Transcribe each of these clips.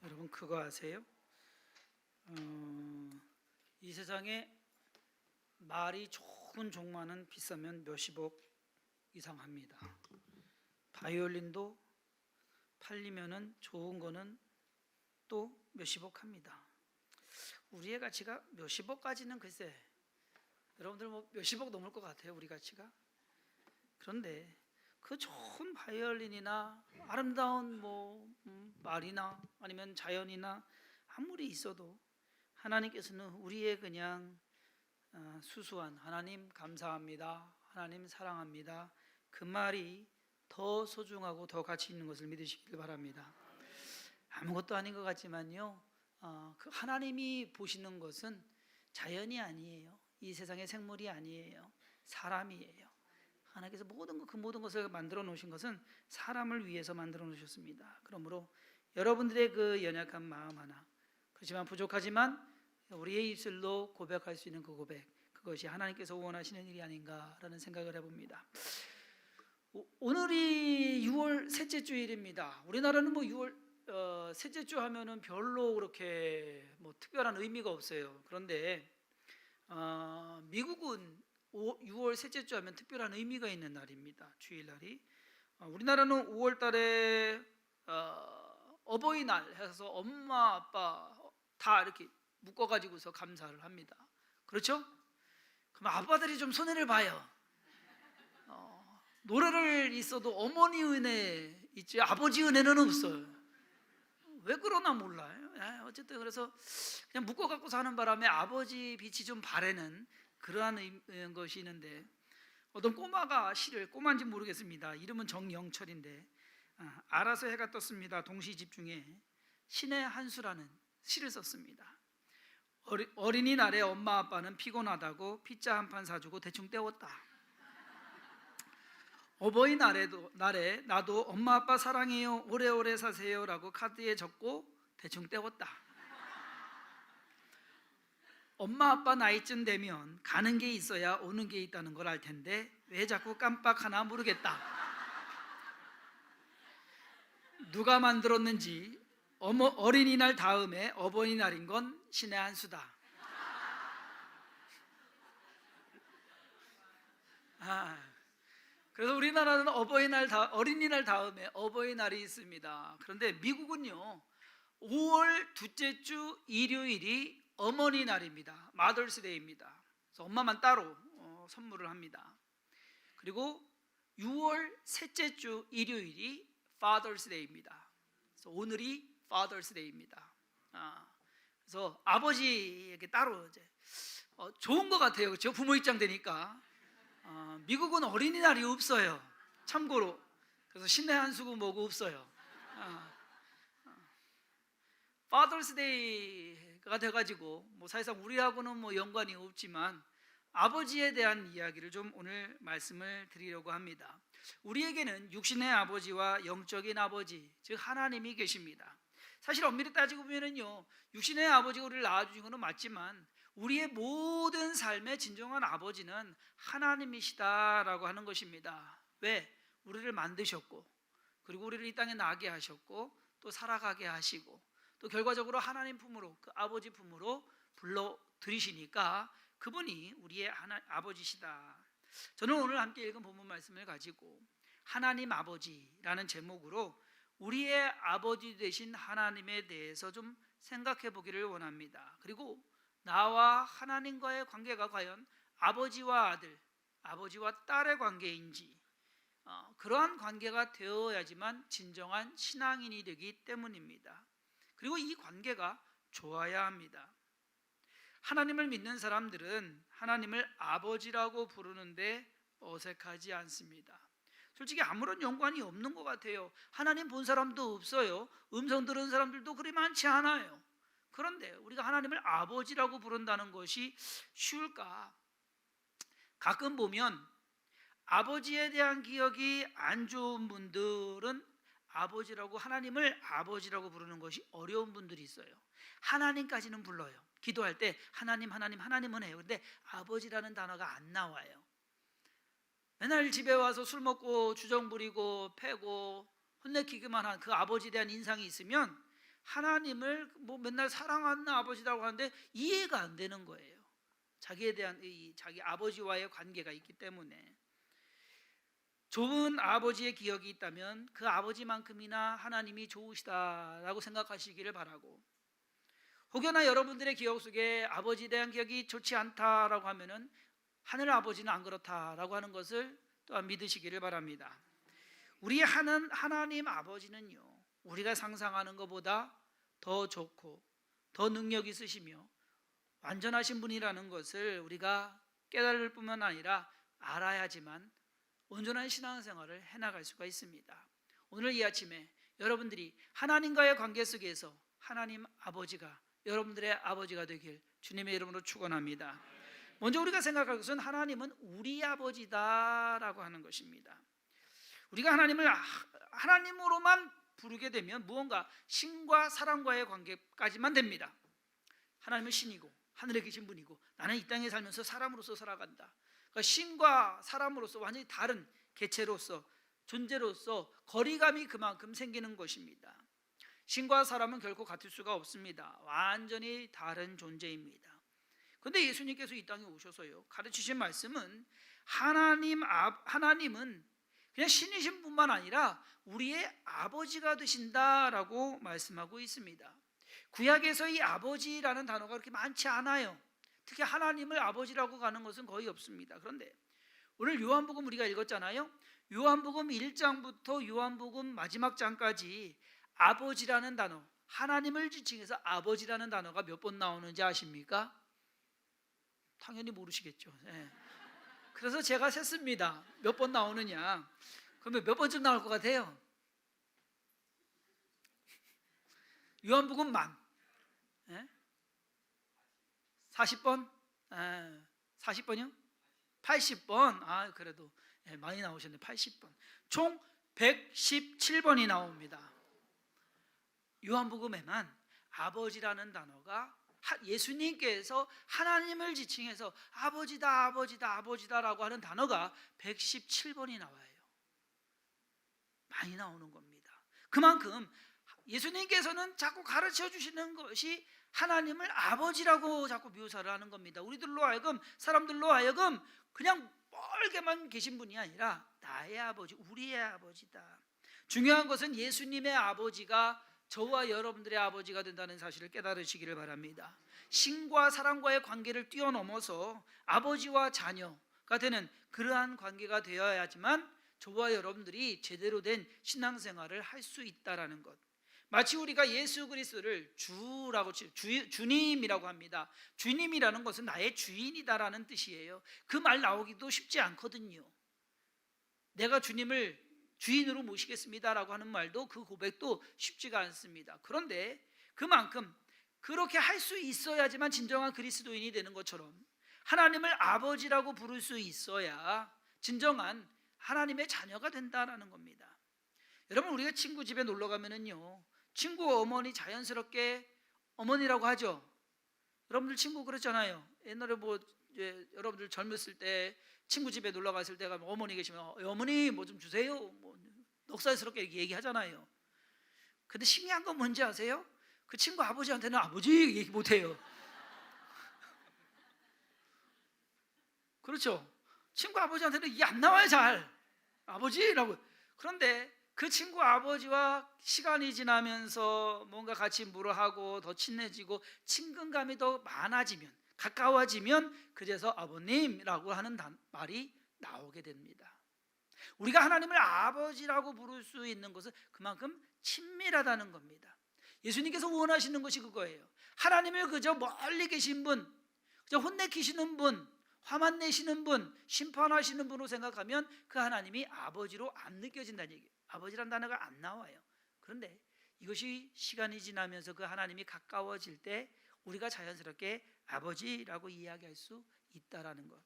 여러분 그거 아세요? 이 세상에 말이 좋은 종마는 비싸면 몇십억 이상 합니다. 바이올린도 팔리면은 좋은 거는 또 몇십억 합니다. 우리의 가치가 몇십억까지는 글쎄, 여러분들 뭐 몇십억 넘을 것 같아요, 우리 가치가. 그런데 그 좋은 바이올린이나 아름다운 말이나 아니면 자연이나 아무리 있어도 하나님께서는 우리의 그냥 수수한 하나님 감사합니다, 하나님 사랑합니다, 그 말이 더 소중하고 더 가치 있는 것을 믿으시길 바랍니다. 아무것도 아닌 것 같지만요, 그 하나님이 보시는 것은 자연이 아니에요. 이 세상의 생물이 아니에요. 사람이에요. 하나님께서 그 모든 것을 만들어 놓으신 것은 사람을 위해서 만들어 놓으셨습니다. 그러므로 여러분들의 그 연약한 마음 하나, 그렇지만 부족하지만 우리의 입술로 고백할 수 있는 그 고백, 그것이 하나님께서 원하시는 일이 아닌가라는 생각을 해봅니다. 오늘이 6월 셋째 주일입니다. 우리나라는 6월 셋째 주 하면은 별로 그렇게 특별한 의미가 없어요. 그런데 미국은 6월 셋째 주 하면 특별한 의미가 있는 날입니다. 주일날이. 우리나라는 5월 달에 어버이날 해서 엄마 아빠 다 이렇게 묶어가지고서 감사를 합니다. 그렇죠? 그럼 아빠들이 좀 손해를 봐요. 노래를 있어도 어머니 은혜 있지 아버지 은혜는 없어요. 왜 그러나 몰라요. 어쨌든 그래서 그냥 묶어갖고 사는 바람에 아버지 빛이 좀 바래는 그러한 것이 있는데, 어떤 꼬마가 꼬마인지 모르겠습니다. 이름은 정영철인데 알아서 해가 떴습니다. 동시 집중에 신의 한수라는 시를 썼습니다. 어린이날에 엄마 아빠는 피곤하다고 피자 한 판 사주고 대충 때웠다. 어버이날에 나도 엄마 아빠 사랑해요, 오래오래 사세요 라고 카드에 적고 대충 때웠다. 엄마 아빠 나이쯤 되면 가는 게 있어야 오는 게 있다는 걸 알 텐데 왜 자꾸 깜빡하나 모르겠다. 누가 만들었는지 어린이날 다음에 어버이날인 건 신의 한 수다. 그래서 우리나라는 어린이날 다음에 어버이날이 있습니다. 그런데 미국은요, 5월 둘째 주 일요일이 어머니 날입니다. 마더스 데이입니다. 그래서 엄마만 따로 선물을 합니다. 그리고 6월 셋째 주 일요일이 Father's Day입니다. 그래서 오늘이 Father's Day입니다. 그래서 아버지에게 따로 이제 좋은 것 같아요. 그렇죠? 부모 입장 되니까. 미국은 어린이날이 없어요. 참고로. 그래서 신의 한수고 뭐고 없어요. Father's Day가 돼가지고 사실상 우리하고는 연관이 없지만 아버지에 대한 이야기를 좀 오늘 말씀을 드리려고 합니다. 우리에게는 육신의 아버지와 영적인 아버지, 즉 하나님이 계십니다. 사실 엄밀히 따지고 보면은요, 육신의 아버지가 우리를 낳아주신 것은 맞지만 우리의 모든 삶의 진정한 아버지는 하나님이시다라고 하는 것입니다. 왜? 우리를 만드셨고, 그리고 우리를 이 땅에 나게 하셨고, 또 살아가게 하시고, 또 결과적으로 하나님 품으로, 그 아버지 품으로 불러들이시니까 그분이 우리의 아버지시다. 저는 오늘 함께 읽은 본문 말씀을 가지고 하나님 아버지라는 제목으로 우리의 아버지 되신 하나님에 대해서 좀 생각해 보기를 원합니다. 그리고 나와 하나님과의 관계가 과연 아버지와 아들, 아버지와 딸의 관계인지, 그러한 관계가 되어야지만 진정한 신앙인이 되기 때문입니다. 그리고 이 관계가 좋아야 합니다. 하나님을 믿는 사람들은 하나님을 아버지라고 부르는데 어색하지 않습니다. 솔직히 아무런 연관이 없는 것 같아요. 하나님 본 사람도 없어요. 음성 들은 사람들도 그리 많지 않아요. 그런데 우리가 하나님을 아버지라고 부른다는 것이 쉬울까? 가끔 보면 아버지에 대한 기억이 안 좋은 분들은 하나님을 아버지라고 부르는 것이 어려운 분들이 있어요. 하나님까지는 불러요. 기도할 때 하나님은 해요. 근데 아버지라는 단어가 안 나와요. 맨날 집에 와서 술 먹고 주정 부리고 패고 혼내키기만 한 그 아버지에 대한 인상이 있으면 하나님을 뭐 맨날 사랑하는 아버지라고 하는데 이해가 안 되는 거예요. 자기에 대한 자기 아버지와의 관계가 있기 때문에. 좋은 아버지의 기억이 있다면 그 아버지만큼이나 하나님이 좋으시다라고 생각하시기를 바라고, 혹여나 여러분들의 기억 속에 아버지에 대한 기억이 좋지 않다라고 하면은 하늘 아버지는 안 그렇다라고 하는 것을 또한 믿으시기를 바랍니다. 우리 하나님 아버지는요, 우리가 상상하는 것보다 더 좋고 더 능력 있으시며 완전하신 분이라는 것을 우리가 깨달을 뿐만 아니라 알아야지만 온전한 신앙생활을 해나갈 수가 있습니다. 오늘 이 아침에 여러분들이 하나님과의 관계 속에서 하나님 아버지가 여러분들의 아버지가 되길 주님의 이름으로 축원합니다. 먼저 우리가 생각할 것은 하나님은 우리 아버지다라고 하는 것입니다. 우리가 하나님을 하나님으로만 부르게 되면 무언가 신과 사람과의 관계까지만 됩니다. 하나님은 신이고 하늘에 계신 분이고 나는 이 땅에 살면서 사람으로서 살아간다. 그러니까 신과 사람으로서 완전히 다른 개체로서 존재로서 거리감이 그만큼 생기는 것입니다. 신과 사람은 결코 같을 수가 없습니다. 완전히 다른 존재입니다. 그런데 예수님께서 이 땅에 오셔서요 가르치신 말씀은 하나님은 그냥 신이신 뿐만 아니라 우리의 아버지가 되신다라고 말씀하고 있습니다. 구약에서 이 아버지라는 단어가 그렇게 많지 않아요. 특히 하나님을 아버지라고 가는 것은 거의 없습니다. 그런데 오늘 요한복음 우리가 읽었잖아요. 요한복음 1장부터 요한복음 마지막 장까지 아버지라는 단어, 하나님을 지칭해서 아버지라는 단어가 몇 번 나오는지 아십니까? 당연히 모르시겠죠. 네. 그래서 제가 셌습니다. 몇 번 나오느냐. 그러면 몇 번쯤 나올 것 같아요? 요한복음만 40번? 40번이요? 80번. 그래도 많이 나오셨네. 80번. 총 117번이 나옵니다. 요한복음에만 아버지라는 단어가 예수님께서 하나님을 지칭해서 아버지다 아버지다 아버지다라고 하는 단어가 117번이 나와요. 많이 나오는 겁니다. 그만큼 예수님께서는 자꾸 가르쳐 주시는 것이 하나님을 아버지라고 자꾸 묘사를 하는 겁니다. 우리들로 하여금, 사람들로 하여금 그냥 멀게만 계신 분이 아니라 나의 아버지, 우리의 아버지다. 중요한 것은 예수님의 아버지가 저와 여러분들의 아버지가 된다는 사실을 깨달으시기를 바랍니다. 신과 사람과의 관계를 뛰어넘어서 아버지와 자녀가 되는 그러한 관계가 되어야지만 저와 여러분들이 제대로 된 신앙생활을 할 수 있다라는 것. 마치 우리가 예수 그리스도를 주님이라고 합니다. 주님이라는 것은 나의 주인이다라는 뜻이에요. 그 말 나오기도 쉽지 않거든요. 내가 주님을 주인으로 모시겠습니다라고 하는 말도, 그 고백도 쉽지가 않습니다. 그런데 그만큼 그렇게 할 수 있어야지만 진정한 그리스도인이 되는 것처럼 하나님을 아버지라고 부를 수 있어야 진정한 하나님의 자녀가 된다라는 겁니다. 여러분, 우리가 친구 집에 놀러 가면은요, 친구 어머니 자연스럽게 어머니라고 하죠. 여러분들 친구 그렇잖아요. 옛날에 여러분들 젊었을 때 친구 집에 놀러 갔을 때 가면 어머니 계시면 어머니 뭐 좀 주세요, 뭐 넉살스럽게 이렇게 얘기하잖아요. 근데 신기한 건 뭔지 아세요? 그 친구 아버지한테는 아버지 얘기 못해요. 그렇죠? 친구 아버지한테는 이게 안 나와요, 잘. 아버지라고. 그런데 그 친구 아버지와 시간이 지나면서 뭔가 같이 물어하고 더 친해지고 친근감이 더 많아지면, 가까워지면 그래서 아버님이라고 하는 말이 나오게 됩니다. 우리가 하나님을 아버지라고 부를 수 있는 것은 그만큼 친밀하다는 겁니다. 예수님께서 원하시는 것이 그거예요. 하나님을 그저 멀리 계신 분, 그저 혼내키시는 분, 화만 내시는 분, 심판하시는 분으로 생각하면 그 하나님이 아버지로 안 느껴진다는 얘기예요. 아버지란 단어가 안 나와요. 그런데 이것이 시간이 지나면서 그 하나님이 가까워질 때 우리가 자연스럽게 아버지라고 이야기할 수 있다라는 것.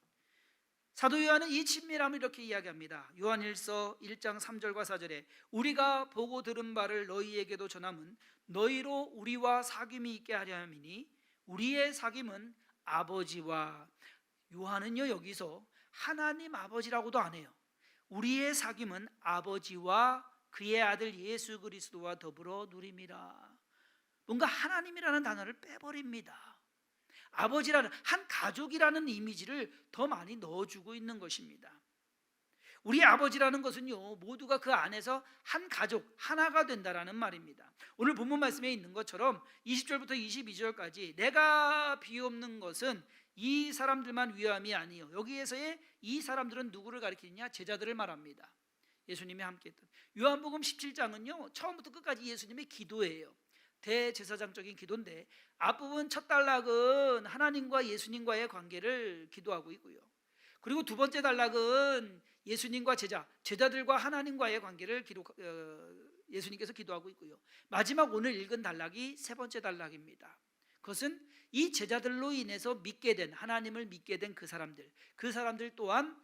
사도 요한은 이 친밀함을 이렇게 이야기합니다. 요한일서 1장 3절과 4절에 우리가 보고 들은 바를 너희에게도 전함은 너희로 우리와 사귐이 있게 하려 함이니 우리의 사귐은 아버지와, 요한은요 여기서 하나님 아버지라고도 안 해요. 우리의 사귐은 아버지와 그의 아들 예수 그리스도와 더불어 누림이라. 뭔가 하나님이라는 단어를 빼버립니다. 아버지라는 한 가족이라는 이미지를 더 많이 넣어주고 있는 것입니다. 우리 아버지라는 것은요, 모두가 그 안에서 한 가족, 하나가 된다라는 말입니다. 오늘 본문 말씀에 있는 것처럼 20절부터 22절까지 내가 비옵는 것은 이 사람들만 위함이 아니요, 여기에서의 이 사람들은 누구를 가리키느냐? 제자들을 말합니다. 예수님이 함께했던 요한복음 17장은요 처음부터 끝까지 예수님의 기도예요. 대제사장적인 기도인데 앞부분 첫 단락은 하나님과 예수님과의 관계를 기도하고 있고요, 그리고 두 번째 단락은 예수님과 제자들과 하나님과의 관계를 예수님께서 기도하고 있고요, 마지막 오늘 읽은 단락이 세 번째 단락입니다. 그것은 이 제자들로 인해서 믿게 된, 하나님을 믿게 된 그 사람들 또한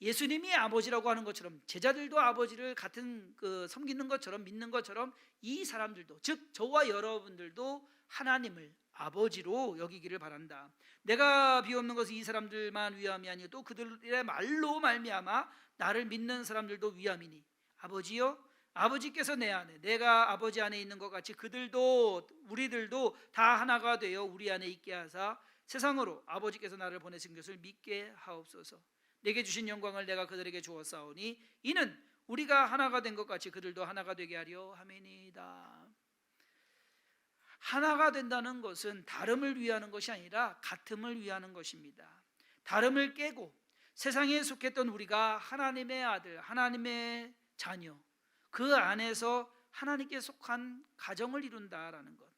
예수님이 아버지라고 하는 것처럼 제자들도 아버지를 같은 섬기는 것처럼 믿는 것처럼 이 사람들도, 즉 저와 여러분들도 하나님을 아버지로 여기기를 바란다. 내가 비옵는 것은 이 사람들만 위함이 아니요 또 그들의 말로 말미암아 나를 믿는 사람들도 위함이니 아버지요, 아버지께서 내 안에, 내가 아버지 안에 있는 것 같이 그들도, 우리들도 다 하나가 되어 우리 안에 있게 하사 세상으로 아버지께서 나를 보내신 것을 믿게 하옵소서. 내게 주신 영광을 내가 그들에게 주었사오니 이는 우리가 하나가 된 것 같이 그들도 하나가 되게 하려 함이니이다. 하나가 된다는 것은 다름을 위하는 것이 아니라 같음을 위하는 것입니다. 다름을 깨고 세상에 속했던 우리가 하나님의 아들, 하나님의 자녀, 그 안에서 하나님께 속한 가정을 이룬다라는 것.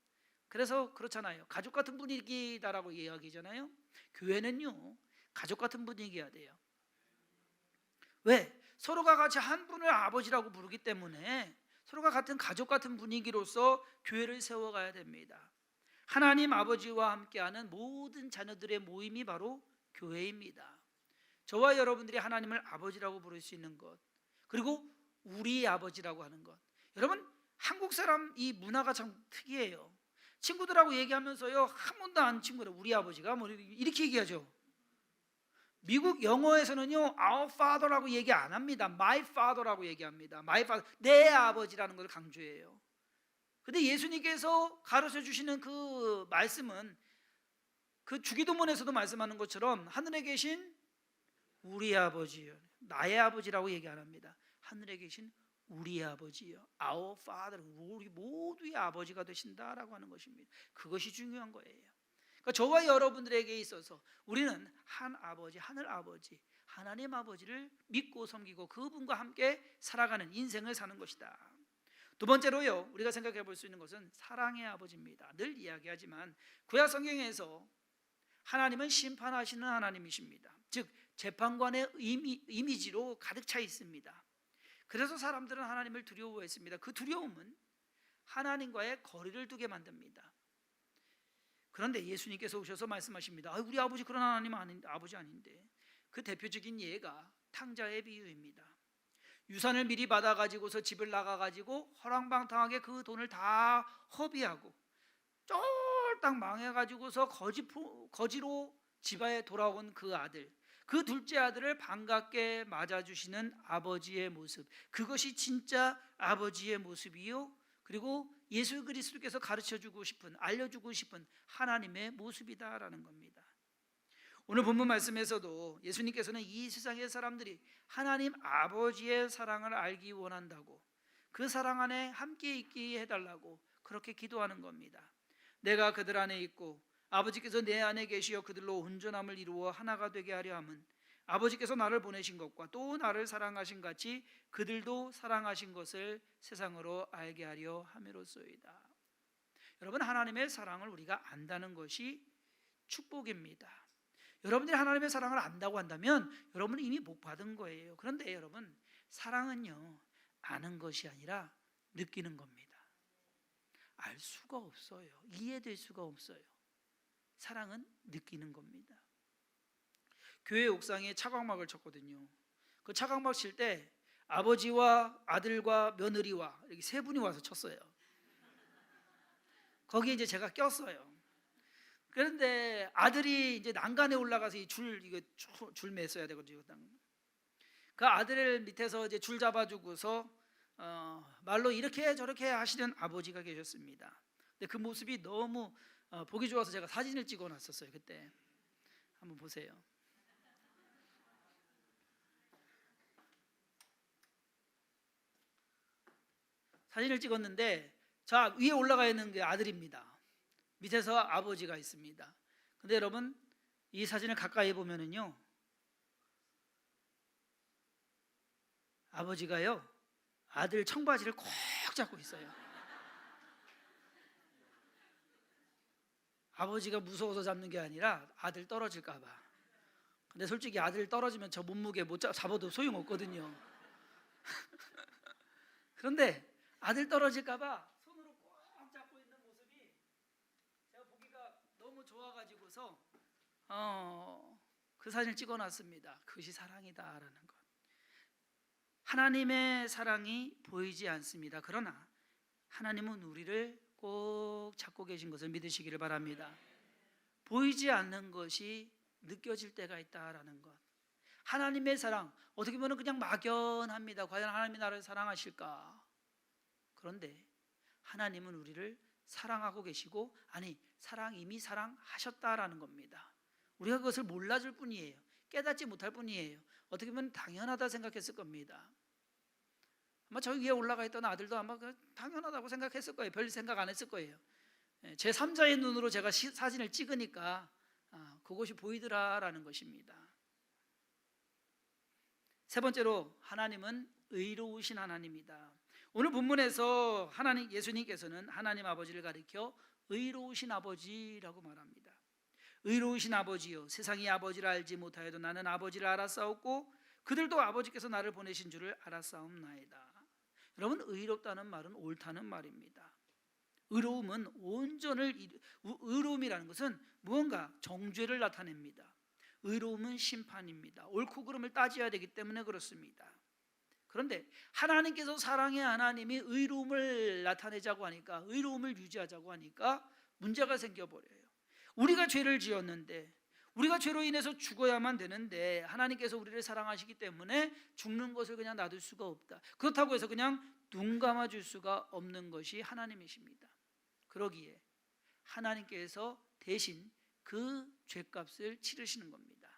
그래서 그렇잖아요. 가족 같은 분위기다라고 이야기잖아요. 교회는요 가족 같은 분위기야 돼요. 왜? 서로가 같이 한 분을 아버지라고 부르기 때문에 서로가 같은 가족 같은 분위기로서 교회를 세워가야 됩니다. 하나님 아버지와 함께하는 모든 자녀들의 모임이 바로 교회입니다. 저와 여러분들이 하나님을 아버지라고 부를 수 있는 것, 그리고 우리 아버지라고 하는 것. 여러분, 한국 사람 이 문화가 참 특이해요. 친구들하고 얘기하면서요 한 번도 안 친구라 우리 아버지가 뭐 이렇게 얘기하죠. 미국 영어에서는요 our father라고 얘기 안 합니다. my father라고 얘기합니다. my father, 내 아버지라는 것을 강조해요. 근데 예수님께서 가르쳐 주시는 그 말씀은 그 주기도문에서도 말씀하는 것처럼 하늘에 계신 우리 아버지요, 나의 아버지라고 얘기 안 합니다. 하늘에 계신 우리 아버지요, our father, 우리 모두의 아버지가 되신다라고 하는 것입니다. 그것이 중요한 거예요. 그러니까 저와 여러분들에게 있어서 우리는 한 아버지, 하늘 아버지, 하나님 아버지를 믿고 섬기고 그분과 함께 살아가는 인생을 사는 것이다. 두 번째로요, 우리가 생각해 볼 수 있는 것은 사랑의 아버지입니다. 늘 이야기하지만 구약 성경에서 하나님은 심판하시는 하나님이십니다. 즉 재판관의 이미지로 가득 차 있습니다. 그래서 사람들은 하나님을 두려워했습니다. 그 두려움은 하나님과의 거리를 두게 만듭니다. 그런데 예수님께서 오셔서 말씀하십니다. 우리 아버지 그런 하나님은 아버지 아닌데. 그 대표적인 예가 탕자의 비유입니다. 유산을 미리 받아가지고서 집을 나가가지고 허랑방탕하게 그 돈을 다 허비하고 쫄딱 망해가지고서 거지로 집에 돌아온 그 아들, 그 둘째 아들을 반갑게 맞아주시는 아버지의 모습, 그것이 진짜 아버지의 모습이요, 그리고 예수 그리스도께서 가르쳐주고 싶은, 알려주고 싶은 하나님의 모습이다라는 겁니다. 오늘 본문 말씀에서도 예수님께서는 이 세상의 사람들이 하나님 아버지의 사랑을 알기 원한다고, 그 사랑 안에 함께 있게 해달라고 그렇게 기도하는 겁니다. 내가 그들 안에 있고 아버지께서 내 안에 계시어 그들로 온전함을 이루어 하나가 되게 하려 함은 아버지께서 나를 보내신 것과 또 나를 사랑하신 같이 그들도 사랑하신 것을 세상으로 알게 하려 함이로소이다. 여러분, 하나님의 사랑을 우리가 안다는 것이 축복입니다. 여러분들이 하나님의 사랑을 안다고 한다면 여러분은 이미 복 받은 거예요. 그런데 여러분, 사랑은요 아는 것이 아니라 느끼는 겁니다. 알 수가 없어요. 이해될 수가 없어요. 사랑은 느끼는 겁니다. 교회 옥상에 차광막을 쳤거든요. 그 차광막 칠 때 아버지와 아들과 며느리와 이렇게 세 분이 와서 쳤어요. 거기에 이제 제가 꼈어요. 그런데 아들이 이제 난간에 올라가서 줄 맸어야 되거든요. 그 아들 밑에서 이제 줄 잡아주고서 말로 이렇게 저렇게 하시는 아버지가 계셨습니다. 근데 그 모습이 너무 보기 좋아서 제가 사진을 찍어놨었어요. 그때 한번 보세요. 사진을 찍었는데 자, 위에 올라가 있는 게 아들입니다. 밑에서 아버지가 있습니다. 근데 여러분, 이 사진을 가까이 보면은요, 아버지가요 아들 청바지를 꼭 잡고 있어요. 아버지가 무서워서 잡는 게 아니라 아들 떨어질까 봐. 근데 솔직히 아들 떨어지면 저 몸무게 못 잡아도 소용없거든요. 그런데 아들 떨어질까 봐 손으로 꼭 잡고 있는 모습이 제가 보기가 너무 좋아가지고서 그 사진을 찍어놨습니다. 그것이 사랑이다라는 것. 하나님의 사랑이 보이지 않습니다. 그러나 하나님은 우리를 꼭 잡고 계신 것을 믿으시기를 바랍니다. 보이지 않는 것이 느껴질 때가 있다라는 것. 하나님의 사랑, 어떻게 보면 그냥 막연합니다. 과연 하나님이 나를 사랑하실까? 그런데 하나님은 우리를 사랑하고 계시고, 아니, 이미 사랑하셨다라는 겁니다. 우리가 그것을 몰라줄 뿐이에요. 깨닫지 못할 뿐이에요. 어떻게 보면 당연하다 생각했을 겁니다. 아마 저 위에 올라가 있던 아들도 아마 당연하다고 생각했을 거예요. 별 생각 안 했을 거예요. 제 3자의 눈으로 제가 사진을 찍으니까 그것이 보이더라라는 것입니다. 세 번째로, 하나님은 의로우신 하나님이다. 오늘 본문에서 예수님께서는 하나님 아버지를 가리켜 의로우신 아버지라고 말합니다. 의로우신 아버지요, 세상이 아버지를 알지 못하여도 나는 아버지를 알았사옵고 그들도 아버지께서 나를 보내신 줄을 알았사옵나이다. 여러분, 의롭다는 말은 옳다는 말입니다. 의로움은 의로움이라는 것은 무언가 정죄를 나타냅니다. 의로움은 심판입니다. 옳고 그름을 따져야 되기 때문에 그렇습니다. 그런데 하나님께서 사랑의 하나님이 의로움을 나타내자고 하니까, 의로움을 유지하자고 하니까 문제가 생겨버려요. 우리가 죄를 지었는데, 우리가 죄로 인해서 죽어야만 되는데 하나님께서 우리를 사랑하시기 때문에 죽는 것을 그냥 놔둘 수가 없다. 그렇다고 해서 그냥 눈 감아줄 수가 없는 것이 하나님이십니다. 그러기에 하나님께서 대신 그 죄값을 치르시는 겁니다.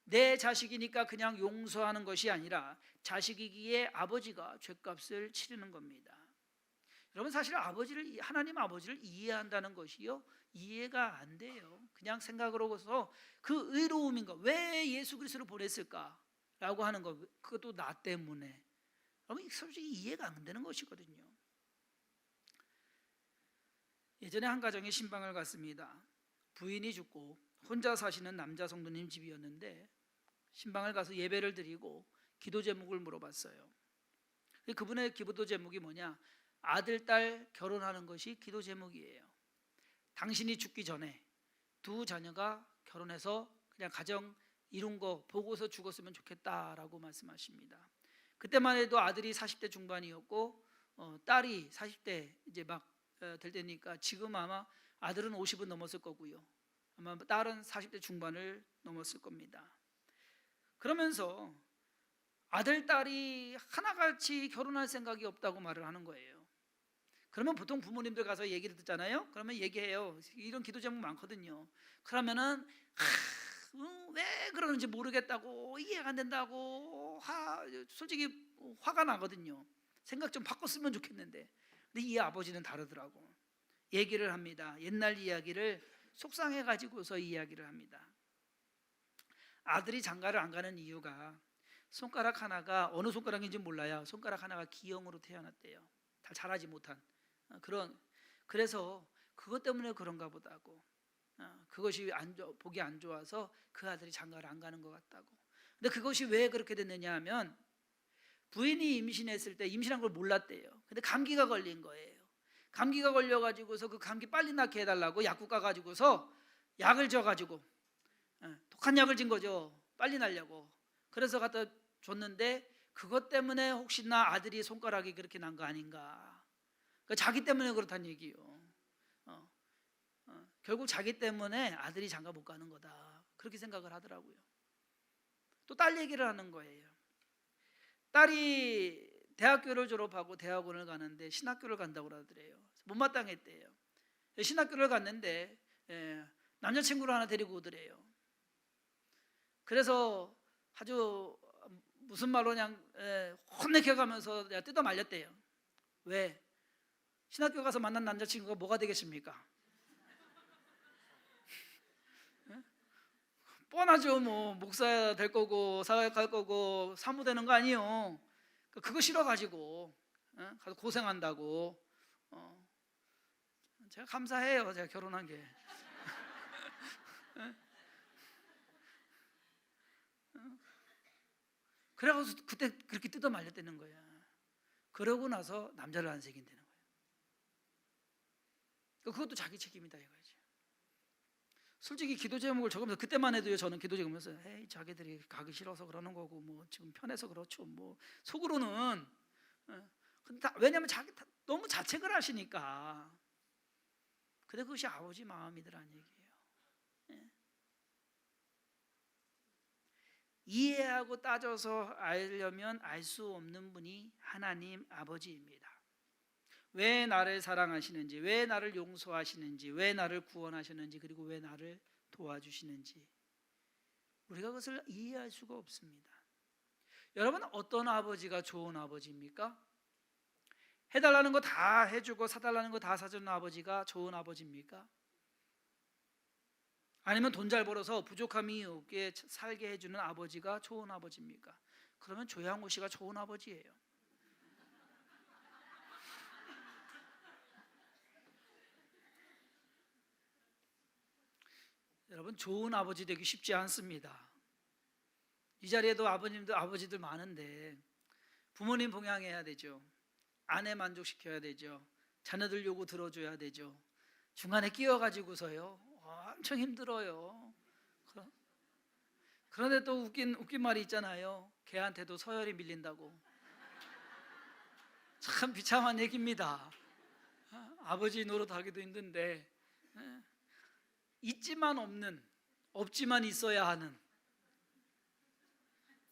내 자식이니까 그냥 용서하는 것이 아니라 자식이기에 아버지가 죄값을 치르는 겁니다. 여러분, 사실 하나님 아버지를 이해한다는 것이요, 이해가 안 돼요. 그냥 생각으로서 그 의로움인가, 왜 예수 그리스도를 보냈을까라고 하는 것, 그것도 나 때문에. 여러분, 솔직히 이해가 안 되는 것이거든요. 예전에 한 가정에 신방을 갔습니다. 부인이 죽고 혼자 사시는 남자 성도님 집이었는데 신방을 가서 예배를 드리고 기도 제목을 물어봤어요. 그분의 기도 제목이 뭐냐? 아들, 딸 결혼하는 것이 기도 제목이에요. 당신이 죽기 전에 두 자녀가 결혼해서 그냥 가정 이룬 거 보고서 죽었으면 좋겠다라고 말씀하십니다. 그때만 해도 아들이 40대 중반이었고 딸이 40대 이제 막 될 때니까, 지금 아마 아들은 50은 넘었을 거고요, 아마 딸은 40대 중반을 넘었을 겁니다. 그러면서 아들, 딸이 하나같이 결혼할 생각이 없다고 말을 하는 거예요. 그러면 보통 부모님들 가서 얘기를 듣잖아요. 그러면 얘기해요. 이런 기도 제목 많거든요. 그러면은 왜 그러는지 모르겠다고, 이해가 안 된다고 솔직히 화가 나거든요. 생각 좀 바꿨으면 좋겠는데. 근데 이 아버지는 다르더라고. 얘기를 합니다. 옛날 이야기를 속상해 가지고서 이야기를 합니다. 아들이 장가를 안 가는 이유가 손가락 하나가, 어느 손가락인지 몰라요, 손가락 하나가 기형으로 태어났대요. 자라지 못한 그래서 그것 때문에 그런가 보다고. 그것이 보기 안 좋아서 그 아들이 장가를 안 가는 것 같다고. 근데 그것이 왜 그렇게 됐느냐 하면, 부인이 임신했을 때 임신한 걸 몰랐대요. 근데 감기가 걸린 거예요. 감기가 걸려가지고서 그 감기 빨리 낫게 해달라고 약국 가가지고서 약을 줘가지고 독한 약을 준 거죠. 빨리 나려고. 그래서 갖다 줬는데 그것 때문에 혹시나 아들이 손가락이 그렇게 난 거 아닌가. 그러니까 자기 때문에 그렇다는 얘기요. 결국 자기 때문에 아들이 장가 못 가는 거다, 그렇게 생각을 하더라고요. 또 딸 얘기를 하는 거예요. 딸이 대학교를 졸업하고 대학원을 가는데 신학교를 간다고 그러더래요. 못마땅했대요. 신학교를 갔는데 남자친구를 하나 데리고 오더래요. 그래서 아주 무슨 말로 그냥 혼내켜가면서 내가 뜯어 말렸대요. 왜? 신학교 가서 만난 남자친구가 뭐가 되겠습니까? 뻔하죠. 뭐 목사 될 거고 사회 갈 거고 사무 되는 거 아니에요. 그거 싫어가지고 가서 고생한다고. 제가 감사해요. 제가 결혼한 게. 그래가지고 그때 그렇게 뜯어 말렸다는 거야. 그러고 나서 남자를 안 새긴다는 거야. 그것도 자기 책임이다 이거지. 솔직히 기도 제목을 적으면서 그때만 해도요, 저는 기도 제목에서 에이 자기들이 가기 싫어서 그러는 거고 뭐 지금 편해서 그렇죠. 뭐 속으로는 근데 왜냐면 자기 너무 자책을 하시니까. 근데 그것이 아버지 마음이더란 얘기예요. 이해하고 따져서 알려면 알 수 없는 분이 하나님 아버지입니다. 왜 나를 사랑하시는지, 왜 나를 용서하시는지, 왜 나를 구원하시는지, 그리고 왜 나를 도와주시는지 우리가 그것을 이해할 수가 없습니다. 여러분, 어떤 아버지가 좋은 아버지입니까? 해달라는 거 다 해주고 사달라는 거 다 사주는 아버지가 좋은 아버지입니까? 아니면 돈 잘 벌어서 부족함이 없게 살게 해주는 아버지가 좋은 아버지입니까? 그러면 조양호 씨가 좋은 아버지예요. 여러분, 좋은 아버지 되기 쉽지 않습니다. 이 자리에도 아버지들 많은데 부모님 봉양해야 되죠. 아내 만족시켜야 되죠. 자녀들 요구 들어줘야 되죠. 중간에 끼어가지고서요 엄청 힘들어요. 그런데 또 웃긴 말이 있잖아요. 걔한테도 서열이 밀린다고. 참 비참한 얘기입니다. 아버지 노릇하기도 힘든데 있지만 없는, 없지만 있어야 하는.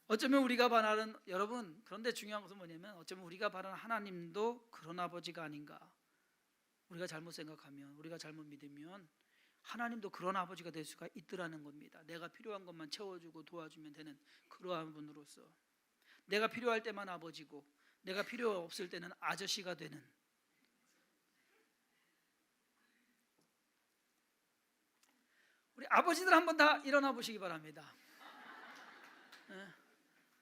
어쩌면 우리가 바라는, 여러분, 그런데 중요한 것은 뭐냐면 어쩌면 우리가 바라는 하나님도 그런 아버지가 아닌가. 우리가 잘못 생각하면, 우리가 잘못 믿으면 하나님도 그런 아버지가 될 수가 있더라는 겁니다. 내가 필요한 것만 채워주고 도와주면 되는 그러한 분으로서, 내가 필요할 때만 아버지고 내가 필요 없을 때는 아저씨가 되는. 우리 아버지들 한번 다 일어나 보시기 바랍니다.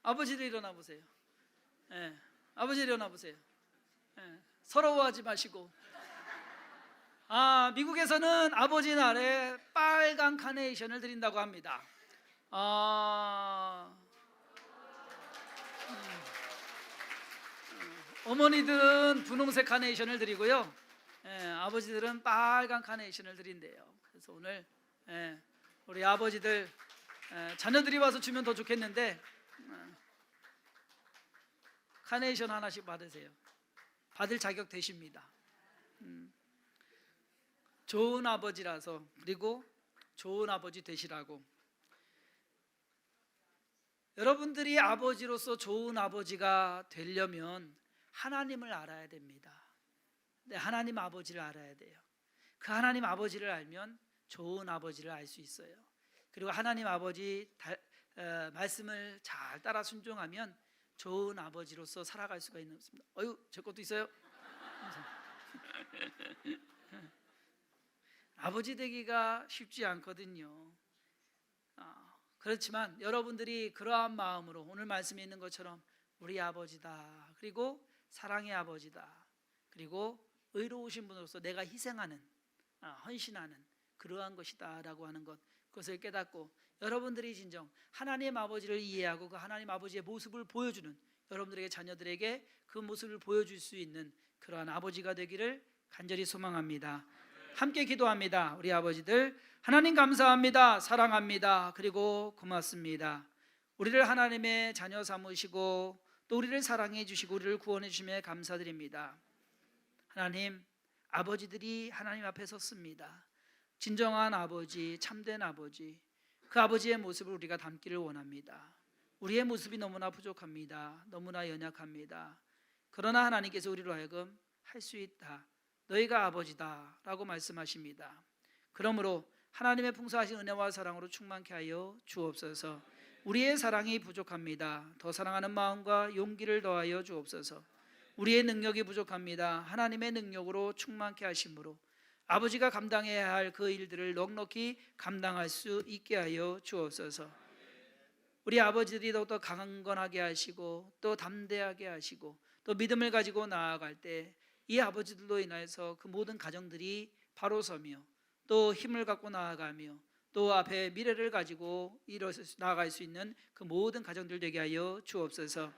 아버지들 일어나 보세요. 아버지 일어나 보세요. 서러워하지 마시고. 미국에서는 아버지 날에 빨간 카네이션을 드린다고 합니다. 어머니들은 분홍색 카네이션을 드리고요, 아버지들은 빨간 카네이션을 드린대요. 그래서 오늘 우리 아버지들 자녀들이 와서 주면 더 좋겠는데 카네이션 하나씩 받으세요. 받을 자격 되십니다. 좋은 아버지라서, 그리고 좋은 아버지 되시라고. 여러분들이 아버지로서 좋은 아버지가 되려면 하나님을 알아야 됩니다. 하나님 아버지를 알아야 돼요. 그 하나님 아버지를 알면 좋은 아버지를 알 수 있어요. 그리고 하나님 아버지 말씀을 잘 따라 순종하면 좋은 아버지로서 살아갈 수가 있는 것입니다. 제 것도 있어요. 아버지 되기가 쉽지 않거든요. 그렇지만 여러분들이 그러한 마음으로 오늘 말씀에 있는 것처럼 우리 아버지다, 그리고 사랑의 아버지다, 그리고 의로우신 분으로서 내가 희생하는, 헌신하는 그러한 것이다 라고 하는 것, 그것을 깨닫고 여러분들이 진정 하나님 아버지를 이해하고 그 하나님 아버지의 모습을 보여주는, 여러분들에게, 자녀들에게 그 모습을 보여줄 수 있는 그러한 아버지가 되기를 간절히 소망합니다. 함께 기도합니다. 우리 아버지들, 하나님 감사합니다. 사랑합니다. 그리고 고맙습니다. 우리를 하나님의 자녀 삼으시고 또 우리를 사랑해 주시고 우리를 구원해 주심에 감사드립니다. 하나님, 아버지들이 하나님 앞에 섰습니다. 진정한 아버지, 참된 아버지, 그 아버지의 모습을 우리가 담기를 원합니다. 우리의 모습이 너무나 부족합니다. 너무나 연약합니다. 그러나 하나님께서 우리로 하여금 할 수 있다, 너희가 아버지다라고 말씀하십니다. 그러므로 하나님의 풍성하신 은혜와 사랑으로 충만케 하여 주옵소서. 우리의 사랑이 부족합니다. 더 사랑하는 마음과 용기를 더하여 주옵소서. 우리의 능력이 부족합니다. 하나님의 능력으로 충만케 하심으로 아버지가 감당해야 할 그 일들을 넉넉히 감당할 수 있게 하여 주옵소서. 우리 아버지들이 더욱더 강건하게 하시고 또 담대하게 하시고 또 믿음을 가지고 나아갈 때 이 아버지들로 인해서 그 모든 가정들이 바로 서며 또 힘을 갖고 나아가며 또 앞에 미래를 가지고 나아갈 수 있는 그 모든 가정들 되게 하여 주옵소서.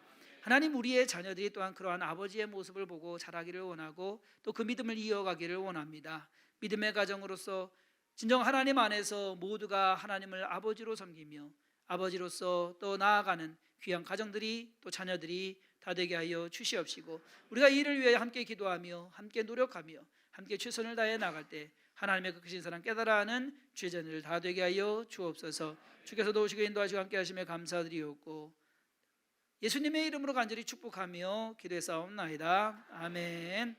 하나님, 우리의 자녀들이 또한 그러한 아버지의 모습을 보고 자라기를 원하고 또 그 믿음을 이어가기를 원합니다. 믿음의 가정으로서 진정 하나님 안에서 모두가 하나님을 아버지로 섬기며 아버지로서 또 나아가는 귀한 가정들이 또 자녀들이 다 되게 하여 주시옵시고, 우리가 이를 위해 함께 기도하며 함께 노력하며 함께 최선을 다해 나갈 때 하나님의 그 크신 사랑 깨달아 하는 죄전을 다 되게 하여 주옵소서. 주께서 도우시고 인도하시고 함께 하시며 감사드리옵고 예수님의 이름으로 간절히 축복하며 기도했사옵나이다. 아멘.